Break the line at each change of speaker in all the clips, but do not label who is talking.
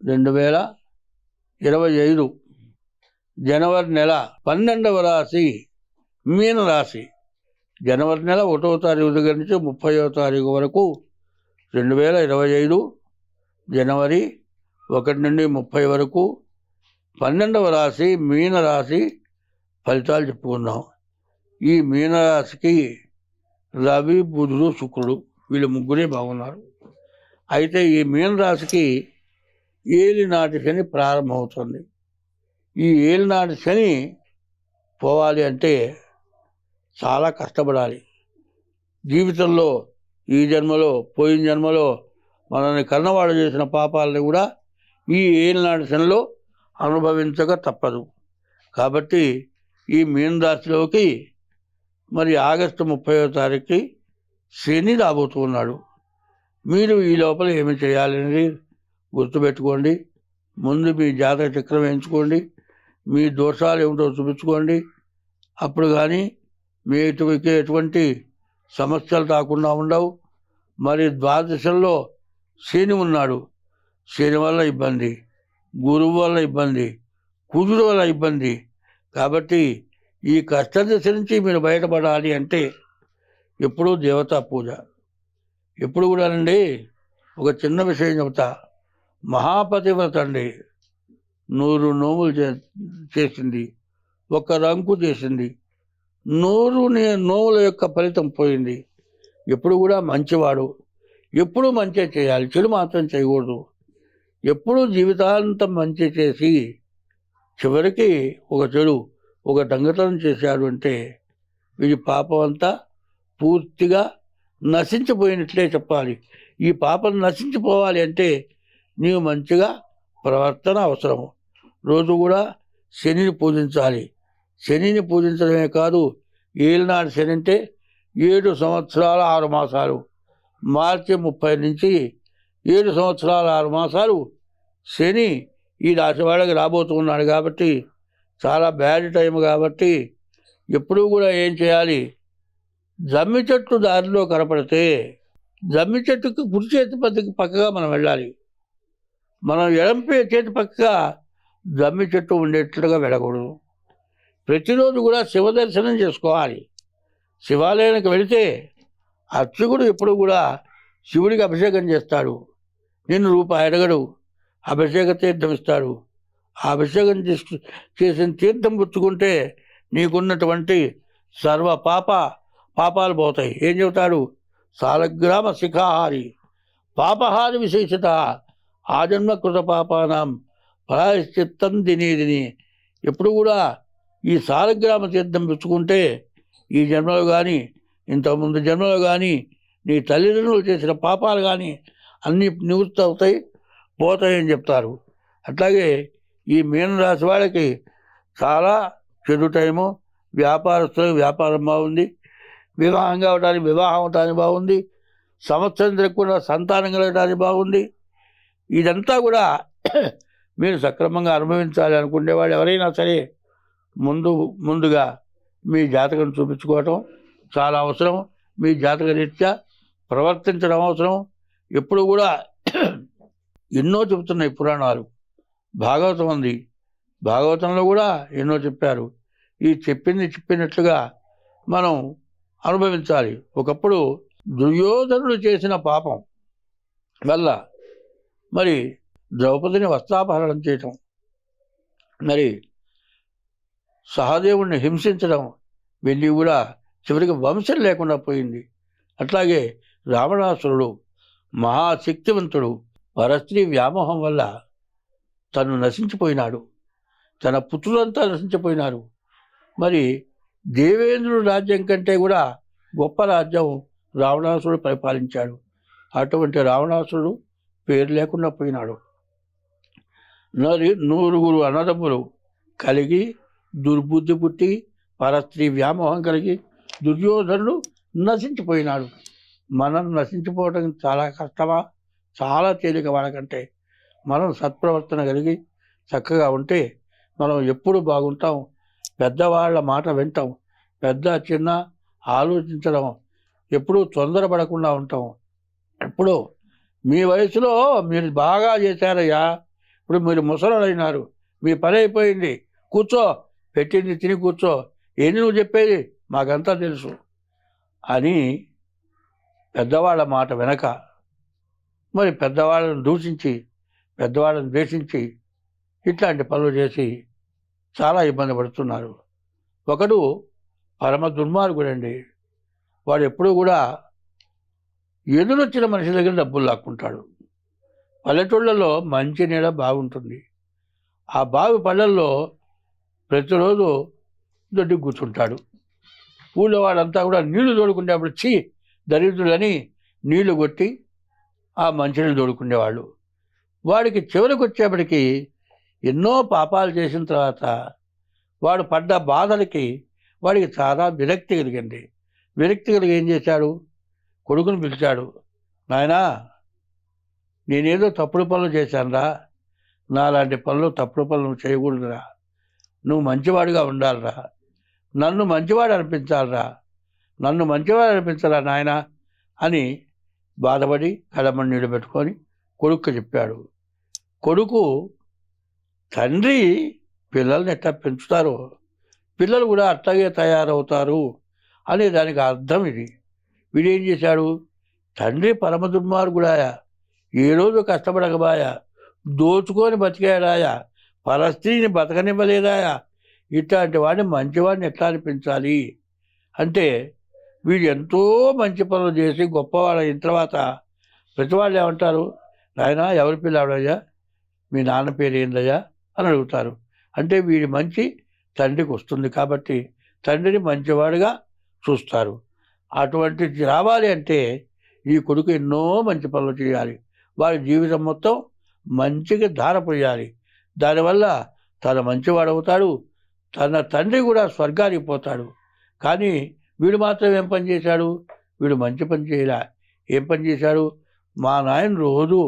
2025 జనవరి నెల 12వ రాశి మీనరాశి. జనవరి నెల 1వ తారీఖు దగ్గర నుంచి 30వ తారీఖు వరకు 2025 జనవరి 1 నుండి 30 వరకు 12వ రాశి మీనరాశి ఫలితాలు చెప్పుకుందాం. ఈ మీనరాశికి రవి, బుధుడు, శుక్రుడు వీళ్ళు ముగ్గురే బాగున్నారు. అయితే ఈ మీనరాశికి ఏలినాటి శని ప్రారంభమవుతుంది. ఈ ఏలినాటి శని పోవాలి అంటే చాలా కష్టపడాలి. జీవితంలో ఈ జన్మలో పోయిన జన్మలో మనల్ని కన్నవాడు చేసిన పాపాలని కూడా ఈ ఏలినాటి శనిలో అనుభవించక తప్పదు. కాబట్టి ఈ మీనరాశిలోకి మరి ఆగస్టు 30వ తారీఖుకి శని రాబోతున్నాడు. మీరు ఈ లోపల ఏమి చేయాలనేది గుర్తుపెట్టుకోండి. ముందు మీ జాతక చక్రం వేయించుకోండి, మీ దోషాలు ఏమిటో చూపించుకోండి. అప్పుడు కానీ మీకు ఎటువంటి సమస్యలు రాకుండా ఉండవు. మరి ద్వాదశంలో శని ఉన్నాడు. శని వల్ల ఇబ్బంది, గురువు వల్ల ఇబ్బంది, కుజుడు వల్ల ఇబ్బంది. కాబట్టి ఈ కష్టదశ నుంచి మీరు బయటపడాలి అంటే ఎప్పుడూ దేవతా పూజ. ఎప్పుడు కూడానండి ఒక చిన్న విషయం చెబుతా. మహాపతివ్రత అండి 100 నోములు చేసింది, 1 రంకు చేసింది, 100 నోముల యొక్క ఫలితం పోయింది. ఎప్పుడు కూడా మంచివాడు, ఎప్పుడూ మంచి చేయాలి, చెడు మాత్రం చేయకూడదు. ఎప్పుడూ జీవితాంతం మంచి చేసి చివరికి ఒక చెడు ఒక దొంగతనం చేశాడు అంటే వీడి పాపం అంతా పూర్తిగా నశించిపోయినట్లే చెప్పాలి. ఈ పాపం నశించిపోవాలి అంటే నీవు మంచిగా ప్రవర్తన అవసరము. రోజు కూడా శనిని పూజించాలి. శనిని పూజించడమే కాదు, ఏలినాడు శని అంటే 7 సంవత్సరాల 6 మాసాలు, మార్చి 30 నుంచి 7 సంవత్సరాల 6 మాసాలు శని ఈ రాశి వాళ్ళకి రాబోతున్నాడు. కాబట్టి చాలా బ్యాడ్ టైం. కాబట్టి ఎప్పుడూ కూడా ఏం చేయాలి, జమ్మి చెట్టు దారిలో కనపడితే జమ్మి చెట్టుకి కుడి చేతి పక్కగా మనం వెళ్ళాలి. మనం ఎడమ చేతి పక్కగా జమ్మి చెట్టు ఉండేట్లుగా వెళ్ళకూడదు. ప్రతిరోజు కూడా శివ దర్శనం చేసుకోవాలి. శివాలయానికి వెళితే అర్చకుడు ఎప్పుడు కూడా శివుడికి అభిషేకం చేస్తాడు. నిన్ను రూపాయి అడగడు, అభిషేక తీర్థం ఇస్తాడు. ఆ అభిషేకం చేసిన తీర్థం పుచ్చుకుంటే నీకున్నటువంటి సర్వ పాపాలు పోతాయి. ఏం చెబుతాడు, సాలగ్రామ శిఖాహారి పాపహారి విశేషత ఆజన్మ కృత పాపానాం ప్రాయశ్చిత్తం దిని. ఎప్పుడు కూడా ఈ సాలగ్రామ తీర్థం పుచ్చుకుంటే ఈ జన్మలో కానీ ఇంతకుముందు జన్మలో కానీ నీ తల్లిదండ్రులు చేసిన పాపాలు కానీ అన్నీ నివృత్తి అవుతాయి, పోతాయని చెప్తారు. అట్లాగే ఈ మీనరాశి వాళ్ళకి చాలా చెడు టైము. వ్యాపారస్తులకు వ్యాపారం బాగుంది, వివాహం అవటానికి బాగుంది, సంవత్సరం తిరగకుండా సంతానం కలగడానికి బాగుంది. ఇదంతా కూడా మీరు సక్రమంగా అనుభవించాలి అనుకునే వాళ్ళు ఎవరైనా సరే ముందుగా మీ జాతకం చూపించుకోవటం చాలా అవసరం. మీ జాతక రీత్యా ప్రవర్తించడం అవసరం. ఎప్పుడు కూడా ఎన్నో చెబుతున్నాయి పురాణాలు, భాగవతం ఉంది, భాగవతంలో కూడా ఎన్నో చెప్పారు. ఈ చెప్పినట్లుగా మనం అనుభవించాలి. ఒకప్పుడు దుర్యోధనుడు చేసిన పాపం వల్ల మరి ద్రౌపదిని వస్త్రాపహరణం చేయటం, మరి సహదేవుణ్ణి హింసించడం వెళ్ళి కూడా చివరికి వంశం లేకుండా పోయింది. అట్లాగే రావణాసురుడు మహాశక్తివంతుడు పరస్త్రీ వ్యామోహం వల్ల తను నశించిపోయినాడు, తన పుత్రులంతా నశించిపోయినారు. మరి దేవేంద్రుడు రాజ్యం కంటే కూడా గొప్ప రాజ్యం రావణాసురుడు పరిపాలించాడు. అటువంటి రావణాసురుడు పేరు లేకుండా పోయినాడు. 9 అన్నదమ్ములు కలిగి దుర్బుద్ధి పుట్టి పరస్త్రీ వ్యామోహం కలిగి దుర్యోధనుడు నశించిపోయినాడు. మనం నశించిపోవడం చాలా కష్టమా? చాలా తేలిక. వాళ్ళకంటే మనం సత్ప్రవర్తన కలిగి చక్కగా ఉంటే మనం ఎప్పుడు బాగుంటాం. పెద్దవాళ్ళ మాట వింటాం, పెద్ద చిన్న ఆలోచించడం, ఎప్పుడూ తొందరపడకుండా ఉంటాం. ఎప్పుడూ మీ వయసులో మీరు బాగా చేశారయ్యా, ఇప్పుడు మీరు ముసలాళ్ళైనారు, మీ పని అయిపోయింది, కూర్చో, పెట్టింది తిని కూర్చో, ఏంది నువ్వు చెప్పేది, మాకంతా తెలుసు అని పెద్దవాళ్ళ మాట వెనక మరి పెద్దవాళ్ళని దూషించి, పెద్దవాళ్ళని ద్వేషించి ఇట్లాంటి పనులు చేసి చాలా ఇబ్బంది పడుతున్నారు. ఒకడు పరమ దుర్మార్గుడండి. వాడు ఎప్పుడూ కూడా ఎదురొచ్చిన మనిషి దగ్గర డబ్బులు లాక్కుంటాడు. పల్లెటూళ్ళలో మంచి నీడ బాగుంటుంది. ఆ బావి పళ్ళల్లో ప్రతిరోజు దొడ్డి కూర్చుంటాడు. ఊళ్ళో వాళ్ళంతా కూడా నీళ్లు తోడుకునేప్పుడు దరిద్రులని నీళ్లు కొట్టి ఆ మంచినీళ్ళు తోడుకునేవాళ్ళు. వాడికి చివరికి వచ్చేప్పటికి ఎన్నో పాపాలు చేసిన తర్వాత వాడు పడ్డ బాధలకి వాడికి చాలా విరక్తి కలిగింది. విరక్తి కలిగి ఏం చేశాడు, కొడుకుని పిలిచాడు. నాయనా, నేనేదో తప్పుడు పనులు చేశానురా, నాలాంటి పనులు తప్పుడు పనులు చేయకూడదురా, నువ్వు మంచివాడిగా ఉండాలిరా, నన్ను మంచివాడు అనిపించాలిరా, నన్ను మంచివాడు అనిపించరా నాయన అని బాధపడి కళ్ళమని నీళ్ళు పెట్టుకొని కొడుకు చెప్పాడు. కొడుకు తండ్రి పిల్లల్ని ఎట్లా పెంచుతారో పిల్లలు కూడా అట్లాగే తయారవుతారు అనే దానికి అర్థం ఇది. వీడేం చేశాడు, తండ్రి పరమ దుర్మార్గుడాయా, ఏ రోజు కష్టపడకబాయా, దోచుకొని బతికాడాయా, పరస్త్రీని బతకనివ్వలేదాయా, ఇట్లాంటి వాడిని మంచివాడిని ఎట్లా అనిపించాలి అంటే వీడు ఎంతో మంచి పనులు చేసి గొప్పవాడు అయిన తర్వాత ప్రతి వాళ్ళు ఏమంటారు, నాయన ఎవరి పిల్లాడయ్యా, మీ నాన్న పేరు ఏందయ్యా అని అడుగుతారు. అంటే వీడి మంచి తండ్రికి వస్తుంది కాబట్టి తండ్రిని మంచివాడుగా చూస్తారు. అటువంటి రావాలి అంటే ఈ కొడుకు ఎన్నో మంచి పనులు చేయాలి, వాడి జీవితం మొత్తం మంచిగా ధారపోయాలి. దానివల్ల తన మంచివాడవుతాడు, తన తండ్రి కూడా స్వర్గానికి పోతాడు. కానీ వీడు మాత్రం ఏం పని చేశాడు, వీడు మంచి పని చేయలే. ఏం పని చేశాడు, మా నాయన రోజు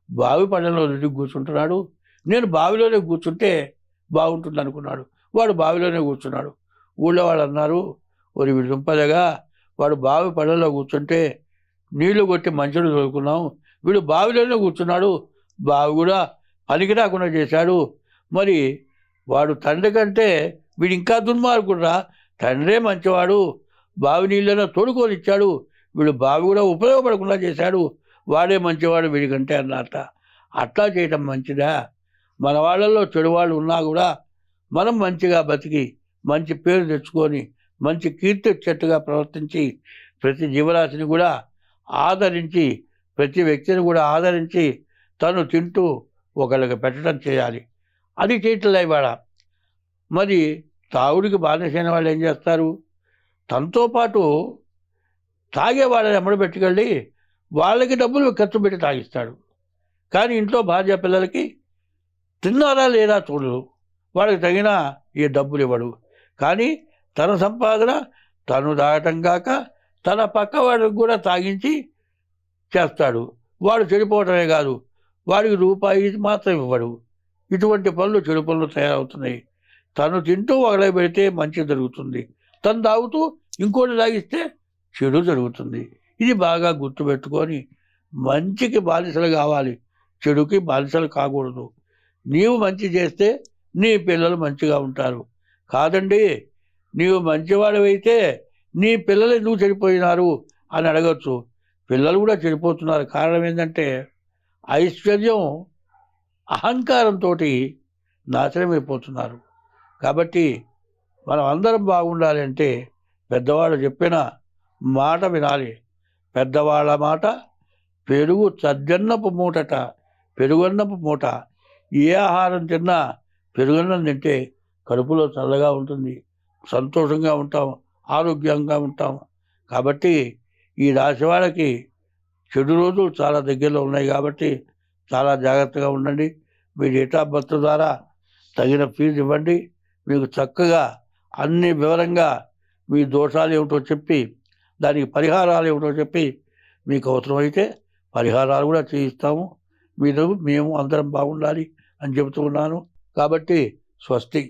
బావి పళ్ళలో దిగి కూర్చుంటున్నాడు, నేను బావిలోనే కూర్చుంటే బాగుంటుంది అనుకున్నాడు. వాడు బావిలోనే కూర్చున్నాడు. ఊళ్ళో వాళ్ళు అన్నారు, ఒరి వీడు దుంపలేగా, వాడు బావి పళ్ళలో కూర్చుంటే నీళ్లు కొట్టి మంచులు తోలుకున్నాం, వీడు బావిలోనే కూర్చున్నాడు, బావి కూడా పనికి రాకుండా చేశాడు. మరి వాడు తండ్రి కంటే వీడు ఇంకా దుర్మార్గుడురా, తండ్రే మంచివాడు, బావి నీళ్ళలో తోడుకొని ఇచ్చాడు, వీడు బావి కూడా ఉపయోగపడకుండా చేశాడు, వాడే మంచివాడు వీడికంటే అన్నట్ట. అట్లా చేయటం మంచిదా? మన వాళ్ళల్లో చెడు వాళ్ళు ఉన్నా కూడా మనం మంచిగా బతికి మంచి పేరు తెచ్చుకొని మంచి కీర్తి వచ్చేట్టుగా ప్రవర్తించి ప్రతి జీవరాశిని కూడా ఆదరించి, ప్రతి వ్యక్తిని కూడా ఆదరించి తను తింటూ ఒకళ్ళకి పెట్టడం చేయాలి. అది చేయట్లే ఇవాళ. మరి తాగుడికి బానిసైన వాళ్ళు ఏం చేస్తారు, తనతో పాటు తాగే వాళ్ళని ఎమ్మడి పెట్టుకెళ్ళి వాళ్ళకి డబ్బులు ఖర్చు పెట్టి తాగిస్తాడు. కానీ ఇంట్లో భార్య పిల్లలకి తిన్నారా లేదా చూడరు, వాళ్ళకి తగిన ఈ డబ్బులు ఇవ్వడు. కానీ తన సంపాదన తను తాగటం కాక తన పక్క వాడికి కూడా తాగించి చేస్తాడు. వాడు చెడిపోవటమే కాదు, వాడికి రూపాయి మాత్రం ఇవ్వడు. ఇటువంటి పనులు చెడు పనులు తయారవుతున్నాయి. తను తింటూ ఒకళ్ళ పెడితే మంచి జరుగుతుంది, తను తాగుతూ ఇంకోటి తాగిస్తే చెడు జరుగుతుంది. ఇది బాగా గుర్తుపెట్టుకొని మంచికి బానిసలు కావాలి, చెడుకి బానిసలు కాకూడదు. నీవు మంచి చేస్తే నీ పిల్లలు మంచిగా ఉంటారు. కాదండి, నీవు మంచివాడివైతే నీ పిల్లలు ఎందుకు చెడిపోయినారు అని అడగచ్చు. పిల్లలు కూడా చెడిపోతున్నారు. కారణం ఏంటంటే ఐశ్వర్యం అహంకారంతో నాశనమైపోతున్నారు. కాబట్టి మనం అందరం బాగుండాలి అంటే పెద్దవాళ్ళు చెప్పిన మాట వినాలి. పెద్దవాళ్ళ మాట పెరుగు చద్దన్నపు మూటట, పెరుగన్నపు మూట. ఏ ఆహారం తిన్నా పెరుగన్నం తింటే కడుపులో చల్లగా ఉంటుంది, సంతోషంగా ఉంటాం, ఆరోగ్యంగా ఉంటాం. కాబట్టి ఈ రాశి వాళ్ళకి చెడు రోజులు చాలా దగ్గరలో ఉన్నాయి కాబట్టి చాలా జాగ్రత్తగా ఉండండి. మీ డేట్ ఆఫ్ బర్త్ ద్వారా తగిన ఫీజు ఇవ్వండి. మీకు చక్కగా అన్ని వివరంగా మీ దోషాలు ఏమిటో చెప్పి దానికి పరిహారాలు ఏమిటో చెప్పి మీకు అవసరమైతే పరిహారాలు కూడా చేయిస్తాము. మీరు మేము అందరం బాగుండాలి అని చెబుతూ ఉన్నాను. కాబట్టి స్వస్తి.